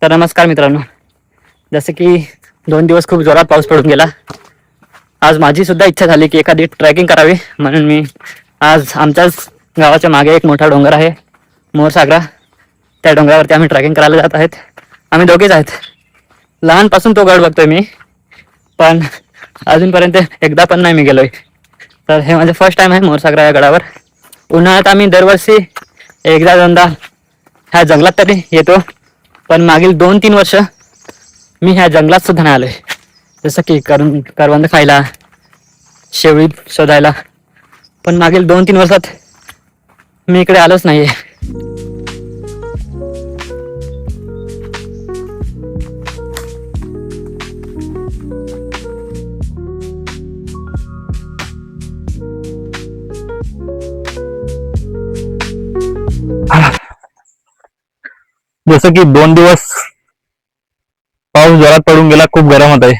तर नमस्कार मित्रांनो. जसे की 2 दिवस खूप जोरात पाऊस पडून गेला. आज माझी सुद्धा इच्छा झाली की एखादी ट्रेकिंग करावी, म्हणून मी आज आमच्याच गावाच्या मागे एक मोठा डोंगर आहे, मोरसागरा. त्या डोंगरावरती आम्ही ट्रेकिंग करायला जात आहेत. आम्ही दोघेच आहेत. लहानपासून तो गड बघतोय मी, पण अजूनपर्यंत एकदा पण नाही मी गेलोय. तर हे माझं फर्स्ट टाइम आहे मोरसागरा या गडावर. उन्हाळ्यात आम्ही दरवर्षी एकदा दोनदा ह्या जंगलात तरी येतो, पण मागील 2-3 वर्ष मी ह्या जंगलात सुद्धा नाही आलोय. जसं की करवंद खायला, शेवळी शोधायला, पण मागील 2-3 वर्षात मी इकडे आलोच नाहीये. जसं की 2 दिवस पाऊस जोरात पडून गेला, खूप गरम होत आहे,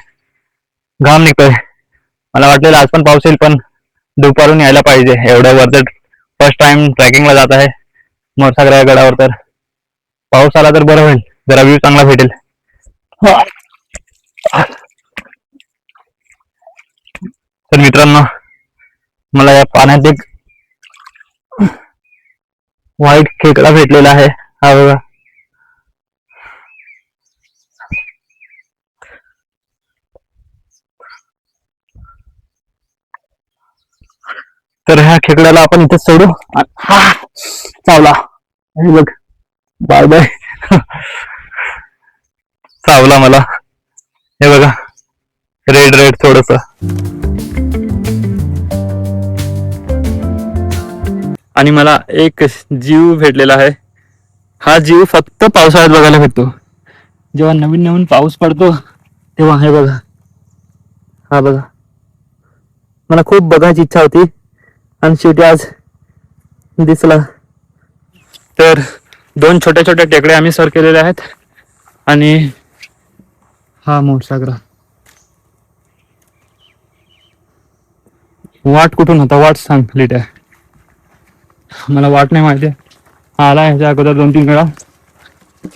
घाम निघतोय. मला वाटलेलं आज पण पाऊस येईल, पण दुपारून यायला पाहिजे. एवढ्या वरती फर्स्ट टाइम ट्रेकिंगला जात आहे मोरसागरा या गडावर. तर पाऊस आला तर बरं होईल, जरा व्ह्यू चांगला भेटेल. तर मित्रांनो, मला या पाण्यात एक व्हाईट खेकडा भेटलेला आहे, हा बघा. तर ह्या खेकड्याला आपण इथे सोडू. हा चावला, हे बघ, बाय बाय. चावला मला, हे बघा, रेड रेड थोडस. आणि मला एक जीव भेटलेला आहे. हा जीव फक्त पावसाळ्यात बघायला भेटतो. जेव्हा नवीन नवीन पाऊस पडतो तेव्हा हे बघा, हा बघा. मला खूप बघायची इच्छा होती आणि शेवटी आज दिसला. तर 2 छोट्या छोट्या टेकड्या आम्ही सर केलेले आहेत आणि हा मोरसागरा. वाट कुठून होता, वाट सांग लिट्या. मला वाट नाही माहिती. आला ह्याच्या अगोदर 2-3 वेळा.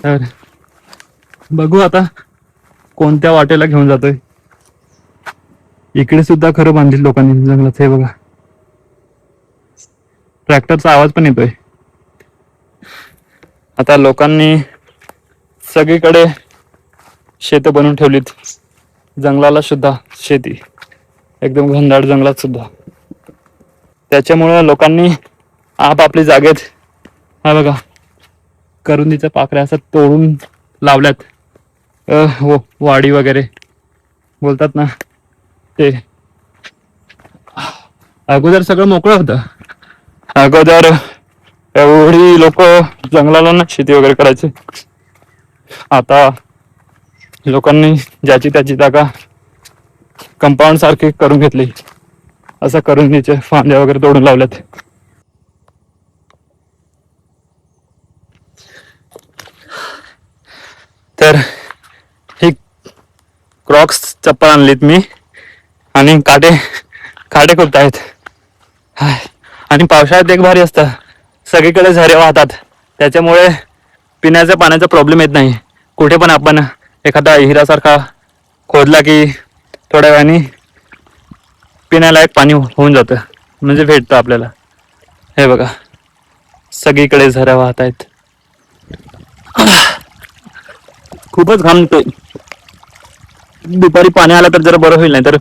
तर बघू आता कोणत्या वाटेला घेऊन जातोय. इकडे सुद्धा खरं बांधली लोकांनी जंगलात, हे बघा. ट्रॅक्टरचा आवाज पण येतोय. आता लोकांनी सगळीकडे शेत बनवून ठेवलीत, जंगलाला सुद्धा शेती, एकदम घनदाट जंगलात सुद्धा. त्याच्यामुळं लोकांनी आपापली जागेत, हा बघा, करुंदीच्या पाकळ्या असं तोडून लावल्यात. वाडी वगैरे बोलतात ना ते. अगोदर सगळं मोकळं होतं. अगोदर एवढी लोक जंगलाला ना शेती वगैरे करायचे. आता लोकांनी ज्याची त्याची जागा कंपाऊंड सारखी करून घेतली. असं करुंदीचे फांद्या वगैरे तोडून लावल्यात. तर ही क्रॉक्स चप्पल आणलीत मी, आणि काटे खूप आहेत. आणि पावसाळ्यात एक भारी असतं, सगळीकडे झरे वाहतात, त्याच्यामुळे पिण्याच्या पाण्याचा प्रॉब्लेम येत नाही. कुठे पण आपण एखादा हिरासारखा खोदला की थोड्या वेळाने पिण्यालायक पाणी होऊन जातं, म्हणजे भेटतं आपल्याला. हे बघा, सगळीकडे झऱ्या वाहत आहेत. खूपच घाम निघतोय. दुपारी पाणी आलं तर जरा बरं होईल, नाही तर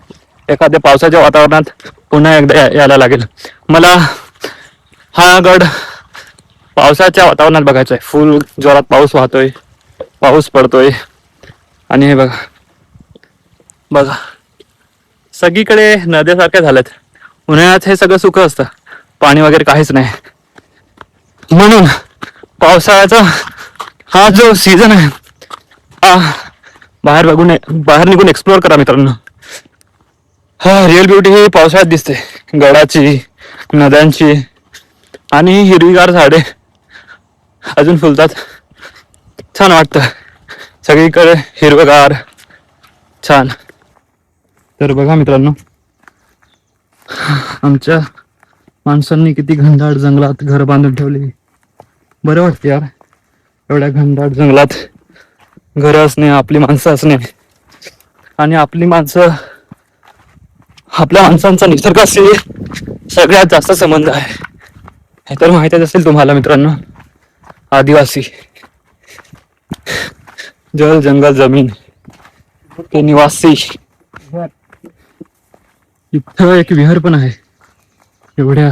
एखाद्या पावसाच्या वातावरणात पुन्हा एकदा यायला लागेल. मला हा गड पावसाच्या वातावरणात बघायचा आहे. फुल जोरात पाऊस वाहतोय, पाऊस पडतोय, आणि हे बघा बघा, सगळीकडे नद्यासारख्या झाल्यात. उन्हाळ्यात हे सगळं सुख असतं, पाणी वगैरे काहीच नाही. म्हणून पावसाळ्याचा हा जो सीझन आहे, बाहेर निघून एक्सप्लोअर करा मित्रांनो. हा रिअल ब्युटी ही पावसाळ्यात दिसते, गडाची, नद्यांची, आणि हिरवीगार झाडे अजून फुलतात. छान वाटतं, सगळीकडे हिरवगार, छान. तर बघा मित्रांनो, आमच्या माणसांनी किती घनदाट जंगलात घर बांधून ठेवली. बरं वाटते यार एवढ्या घनदाट जंगलात घरं असणे, आपली माणसं असणे आणि आपली माणसं आपल्या माणसांचा निसर्गाशी सगळ्यात जास्त संबंध आहे. हे तर माहितीच असेल तुम्हाला मित्रांनो. आदिवासी, जल जंगल जमीन ते निवासी. इथं एक विहार पण आहे एवढ्या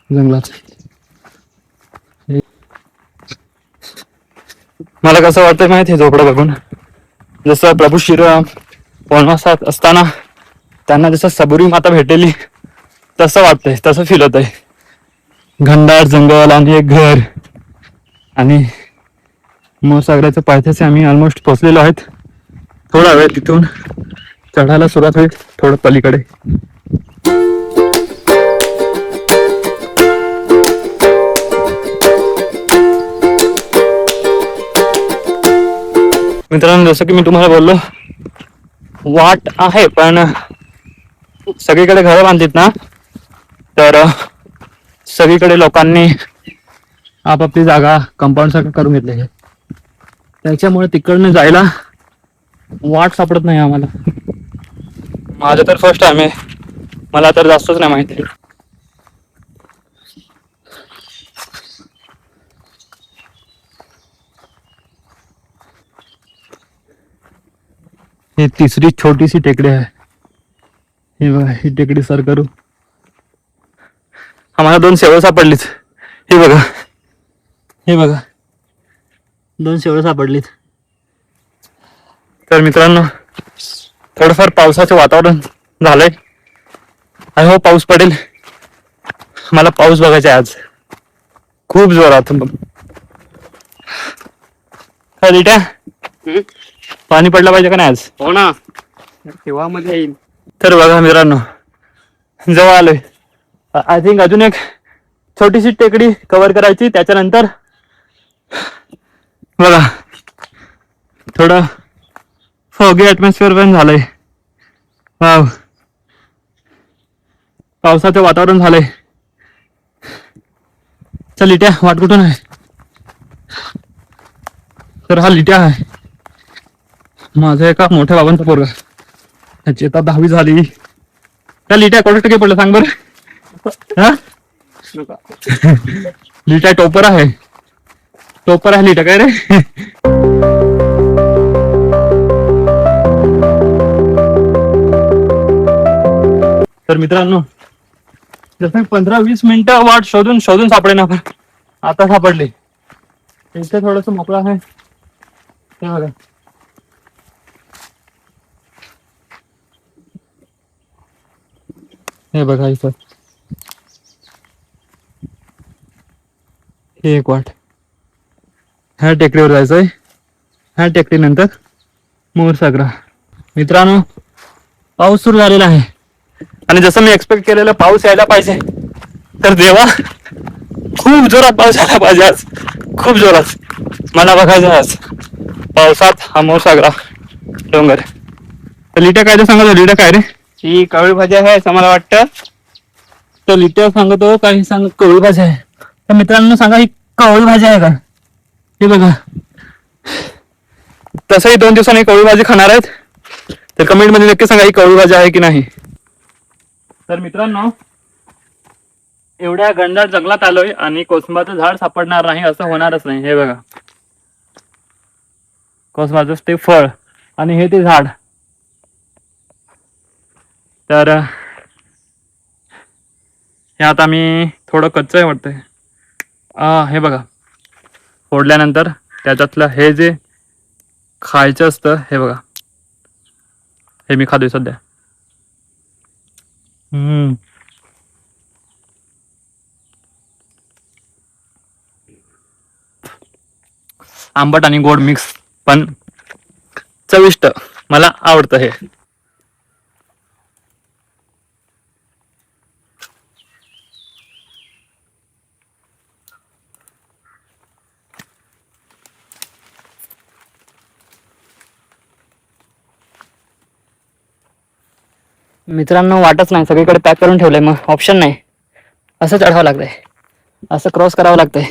जंगलात. मला कसं वाटतंय माहिती आहे झोपडं बघून, जसं प्रभू श्रीराम वनवासात असताना त्यांना जसं सबुरी माता भेटलेली तसं वाटतंय, तसं फील होतंय. घनदाट जंगल आणि एक घर आणि मोरसागराच्या पायथ्याशी आम्ही ऑलमोस्ट पोहोचलेलो आहेत. थोडा वेळ तिथून चढायला सुरुवात होईल, थोडं पलीकडे. मित्रांनो, जसं की मी तुम्हाला बोललो, वाट आहे पण सगळीकडे घरं बांधलीत ना, तर सगळीकडे लोकांनी आपापली जागा कंपाऊंड सारखं करून घेतली आहे. त्याच्यामुळे तिकडनं जायला वाट सापडत नाही आम्हाला. माझं तर फर्स्ट टाइम आहे, मला तर जास्तच नाही माहिती. ही तिसरी छोटीशी टेकडी आहे. हे बघा, ही टेकडी सर करू. आम्हाला 2 शेवळ सापडलीत. हे बघा, हे बघा, 2 शेवळ सापडलीत. तर मित्रांनो, थोडंफार पावसाचं वातावरण झालंय. आय होप पाऊस पडेल. मला पाऊस बघायचा आहे आज खूप जोरात. लिट्या, पाणी पडलं पाहिजे का नाही आज? हो ना, तेव्हा मध्ये येईल. तर बघा मित्रांनो, जवळ आलोय. आय थिंक अजून एक छोटीशी टेकडी कव्हर करायची. त्याच्यानंतर बघा थोडं फॉगी ॲटमॉस्फिअर पण झालंय. वाव, पावसाचं वातावरण झालंय. चल लिट्या, वाट कुठून आहे? तर हा लिट्या आहे, माझा एका मोठ्या बाबांचा पोरगा. त्याची आता 10वी झाली. त्या लिट्या कोणत्या टक्के पडलं सांग बरं? हा, लिट्या टोपर आहे. टोपर आहे लिट्या, काय रे? तर मित्रांनो, जसं 15-20 मिनिटं वाट शोधून शोधून सापडे ना, आपण आता सापडले. इथे थोडस मोकळं आहे, हे बघा. हे बघा इथं हे एक वाट. ह्या टेकडीवर जायचंय. ह्या टेकडीनंतर मोरसागरा. मित्रांनो, पाऊस सुरू झालेला आहे आणि जसं मी एक्सपेक्ट केलेलं पाऊस यायला पाहिजे, तर देवा खूप जोरात पाऊस यायला पाहिजे आज, खूप जोरात. मला बघायचं आज पावसात हा मोरसागरा डोंगर. तर लिट्या काय ते सांगत, लिट्या काय रे? ही कवळी भाजी आहे असं मला वाटतं. तर लिट्या सांगतो, काही सांग कवळी भाजी आहे. तर मित्रांनो सांगा, ही कवळी भाजी आहे का? हे बघा, तसंही 2 दिवसांनी कवळी भाजी खाणार आहेत, तर कमेंट मध्ये नक्की सांगा ही कवळी भाजी आहे की नाही. तर मित्रांनो, एवढ्या घनदाट जंगलात आलोय आणि कोसंबाचं झाड सापडणार नाही असं होणारच नाही. हे बघा, कोसंबाचं ते फळ आणि हे ते झाड. तर हे आता मी थोडं कच्चं आहे वाटतंय. हे बघा, फोडल्यानंतर त्याच्यातलं हे जे खायचं असतं, हे बघा, हे मी खातोय सध्या. आंबट आणि गोड मिक्स, पण चविष्ट. मला आवडतं हे. मित्रांनो, वाटच नाही, सगळीकडे पॅक करून ठेवलंय. मग ऑप्शन नाही, असं चढावं लागतंय, असं क्रॉस करावं लागतंय.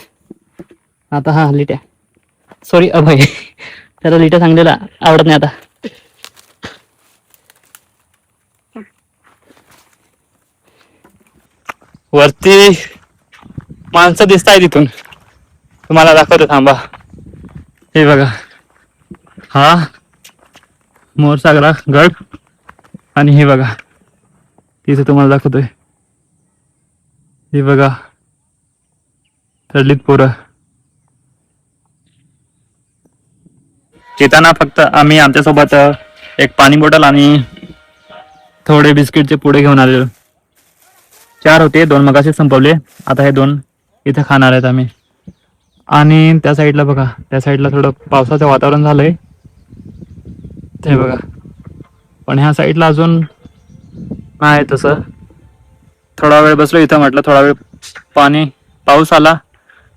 आता हा लिट्या सॉरी अभय, त्याला लिटर सांगलेला आवडत नाही आता. वरती माणसं दिसत आहे तिथून, तुम्हाला दाखवतो थांबा. हे बघा, हा मोरसागरा गड आणि हे बघा तिथे तुम्हाला दाखवतोय. हे बघा चढलीत पोरं. येताना फक्त आम्ही आमच्यासोबत एक पाणी बॉटल आणि थोडे बिस्किटचे पुडे घेऊन आलेलो. 4 होते, 2 मगाशी संपवले. आता हे 2 इथे खाणार आहेत आम्ही. आणि त्या साईडला बघा, त्या साईडला थोडं पावसाचं वातावरण झालंय ते बघा. पण ह्या साईडला अजून नाही तसं. थोडा वेळ बसलो इथं, म्हटलं थोडा वेळ पाऊस आला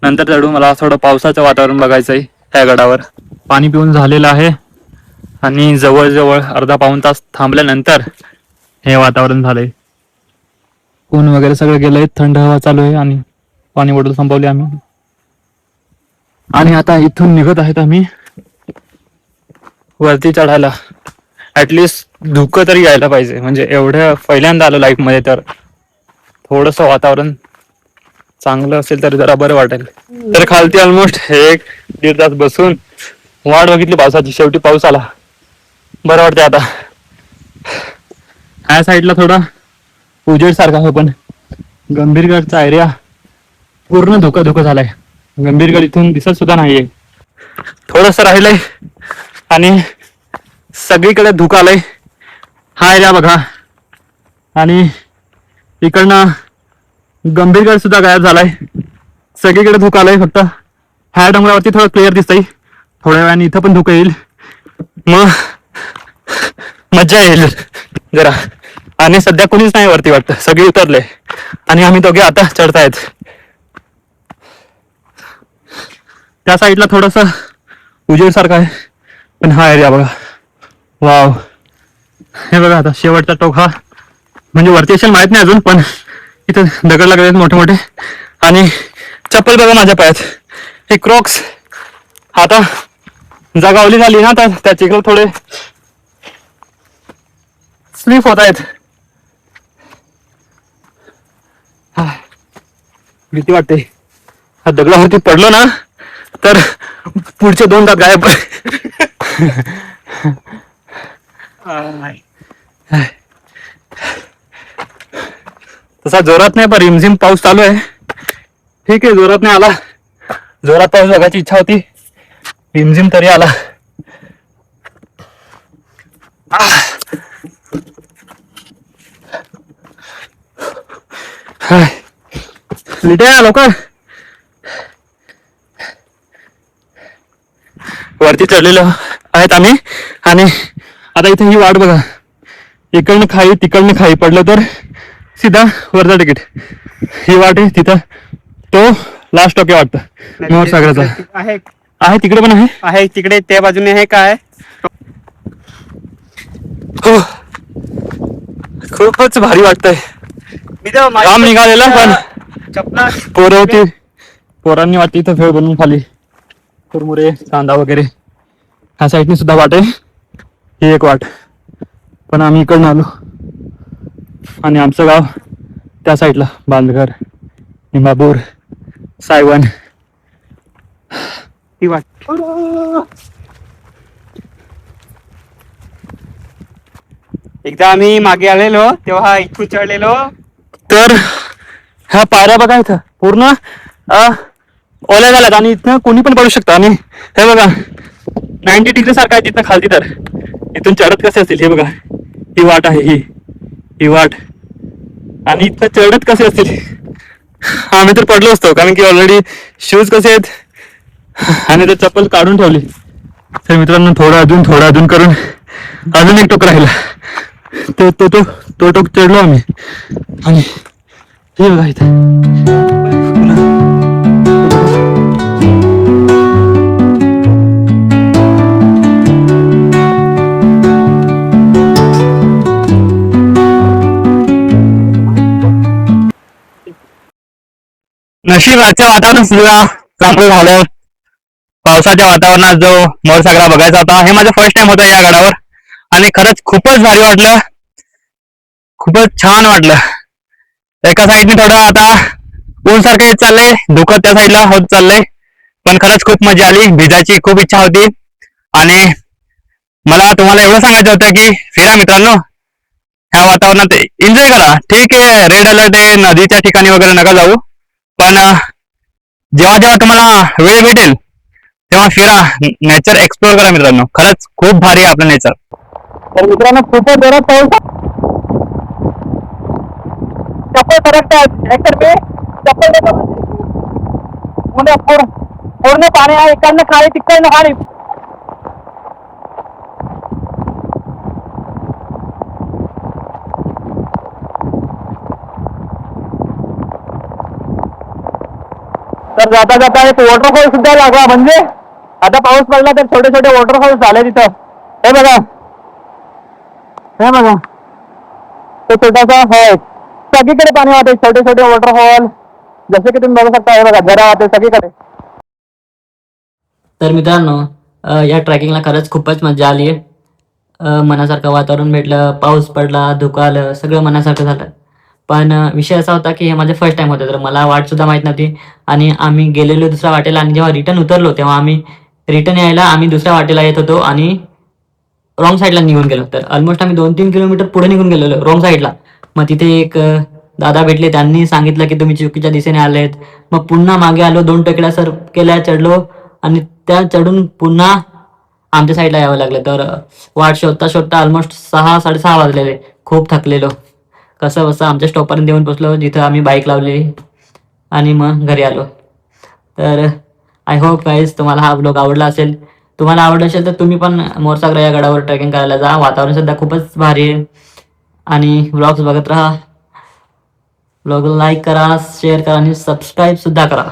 नंतर चढू. मला थोडं पावसाचं वातावरण बघायचंय त्या गडावर. पाणी पिऊन झालेलं आहे आणि जवळजवळ अर्धा पाऊण तास थांबल्यानंतर हे वातावरण झालंय. ऊन वगैरे सगळं गेलंय, थंड हवा चालू आहे आणि पाणी बॉटल संपवली आम्ही. आणि आता इथून निघत आहेत आम्ही वरती चढायला. ऍटलिस्ट धुकं तरी यायला पाहिजे, म्हणजे एवढं पहिल्यांदा आलो लाईफ मध्ये, तर थोडस वातावरण चांगलं असेल तर जरा बरं वाटेल. तर खालती ऑलमोस्ट 1-1.5 तास बसून वाट बघितली पावसाची. शेवटी पाऊस आला, बरं वाटतंय आता. ह्या साईडला थोडा उजेड सारखा आहे, पण गंभीरगडचा एरिया पूर्ण धोका झालाय. गंभीरगड इथून दिसत सुद्धा नाहीये. थोडस राहिलंय आणि सगळीकडे धुकं आलंय. हा एरिया बघा, आणि इकडनं गंभीरगड सुद्धा गायब झालाय. सगळीकडे धुकं आलंय. फक्त ह्या डोंगरावरती थोडं क्लिअर दिसतंय. थोड्या वेळाने इथं पण धुकं येईल, मग मज्जा येईल जरा. आणि सध्या कोणीच नाही वरती वाटतं, सगळे उतरले आणि आम्ही दोघे आता चढतायत. त्या साईडला थोडस उजेड सारखं आहे, पण हा एरिया बघा, वाव. हे बघा आता शेवटचा टोक हा, म्हणजे वरती असेल माहित नाही अजून, पण इथं दगड लागले आहेत मोठे मोठे. आणि चप्पल बघा माझ्या पायात, हे क्रॉक्स. आता जागा ओली झाली ना, तर त्या चिखल थोडे स्लिप होत आहेत. भीती वाटते. हा दगडावरती पडलो ना तर पुढचे 2 दात गायब. तसा जोरात नाही, पण रिमझिम पाऊस चालू आहे. ठीक आहे, जोरात नाही आला. जोरात पाऊस बघायची इच्छा होती, रिमझिम तरी आला. लिटे लवकर. वरती चढलेलो आहेत आम्ही, आणि आता इथे ही वाट बघा. इकडनं खाई तिकडनं खाई, पडलं तर सीधा वरचा तिकीट. ही वाट आहे, तिथं तो लास्ट टोके वाटतं मोरसागराचा. आहे तिकडे पण आहे तिकडे त्या बाजूने आहे काय. हो, खूपच भारी वाटतंय. काम निघालेला, पण पोरं होती, पोरांनी वाटते इथं फेळ बनवून खाली कुरमुरे कांदा वगैरे. ह्या साईडनी सुद्धा वाट आहे, ही एक वाट. पण आम्ही इकडनं आलो आणि आमचं गाव त्या साईडला, बांदघर, निंबापूर, सायवन, ही वाट. एकदा आम्ही मागे आलेलो तेव्हा इथून चढलेलो, तर ह्या पायऱ्या बघा इथं पूर्ण ओल्या झाल्यात आणि इथं कोणी पण पडू शकतं. आणि हे बघा 90 डिग्री सारखं आहे तिथं खालती, तर इथून चढत कसे असतील. हे बघा, ही वाट आहे, ही वाट, आणि इथं चढत कसे असतील. आम्ही तर पडलो असतो, कारण की ऑलरेडी शूज कसे आहेत आणि ते चप्पल काढून ठेवली. तर मित्रांनो, थोडं अजून करून अजून एक टोक राहिला. तो टोक चढलो आम्ही. आणि हे बघा इथं नशीब आजच्या वातावरण सुद्धा चांगलं झालं. पावसाच्या वातावरणात जो मोरसागरा बघायचा होता. हे माझं फर्स्ट टाइम होतं या गडावर आणि खरंच खूपच भारी वाटलं, खूपच छान वाटलं. एका साईडने थोडं आता ऊन सारखं येत चाललंय, धुकं त्या साईडला होत चाललंय, पण खरंच खूप मजा आली. भिजायची खूप इच्छा होती आणि मला तुम्हाला एवढं सांगायचं होतं की फिरा मित्रांनो, ह्या वातावरणात एन्जॉय करा. ठीक आहे, रेड अलर्ट आहे, नदीच्या ठिकाणी वगैरे नका जाऊ, पण जेव्हा जेव्हा तुम्हाला वेळ भेटेल तेव्हा फिरा, नेचर एक्सप्लोर करा मित्रांनो. खरंच खूप भारी आहे आपलं नेचर. तर मित्रांनो खूपच जोरात पाऊस, चप्पल सरकतात एकतर मी चप्पल पूर्ण पाणी आहे, इकडनं खाली तिकडनं खाली. तर जाता जाता एक वॉटरफॉल सुद्धा लागला, म्हणजे आता पाऊस पडला तर छोटे छोटे वॉटरफॉल झाले तिथं. हे बघा, हे बघा, तो छोटासा हॉल, सगळीकडे पाणी वाहते, छोटे छोटे वॉटरफॉल जसे की तुम्ही बघू शकता. हे बघा, झरा वाहते सगळीकडे. तर मित्रांनो, या ट्रॅकिंगला खरंच खूपच मजा आली आहे. मनासारखं वातावरण भेटलं, पाऊस पडला, धुकं आलं, सगळं मनासारखं झालं. पण विषय असा होता की हे माझं फर्स्ट टाइम होतं, तर मला वाटसुद्धा माहीत नव्हती आणि आम्ही गेलेलो दुसऱ्या वाटेला आणि जेव्हा रिटर्न उतरलो तेव्हा आम्ही रिटर्न यायला आम्ही दुसऱ्या वाटेला येत होतो आणि रॉंग साईडला निघून गेलो. तर ऑलमोस्ट आम्ही 2-3 किलोमीटर पुढे निघून गेलेलो रॉंग साईडला. मग तिथे एक दादा भेटले, त्यांनी सांगितलं की तुम्ही चुकीच्या दिशेने आलेत. मग पुन्हा मागे आलो, 2 टेकड्या सर केल्या, चढलो आणि त्या चढून पुन्हा आमच्या साईडला यावं लागलं. तर वाट शोधता शोधता ऑलमोस्ट 6-6:30 वाजलेले. खूप थकलेलो. कसं बसं आमच्या स्टॉपपर्यंत येऊन पोचलो, जिथं आम्ही बाईक लावली आणि मग घरी आलो. तर आय होप गाईज तुम्हाला हा ब्लॉग आवडला असेल. तुम्हाला आवडला असेल तर तुम्ही पण मोरसागरा या गडावर ट्रेकिंग करायला जा. वातावरण सध्या खूपच भारी आहे आणि ब्लॉग्स बघत राहा. ब्लॉग लाईक करा, शेअर करा आणि सबस्क्राईब सुद्धा करा.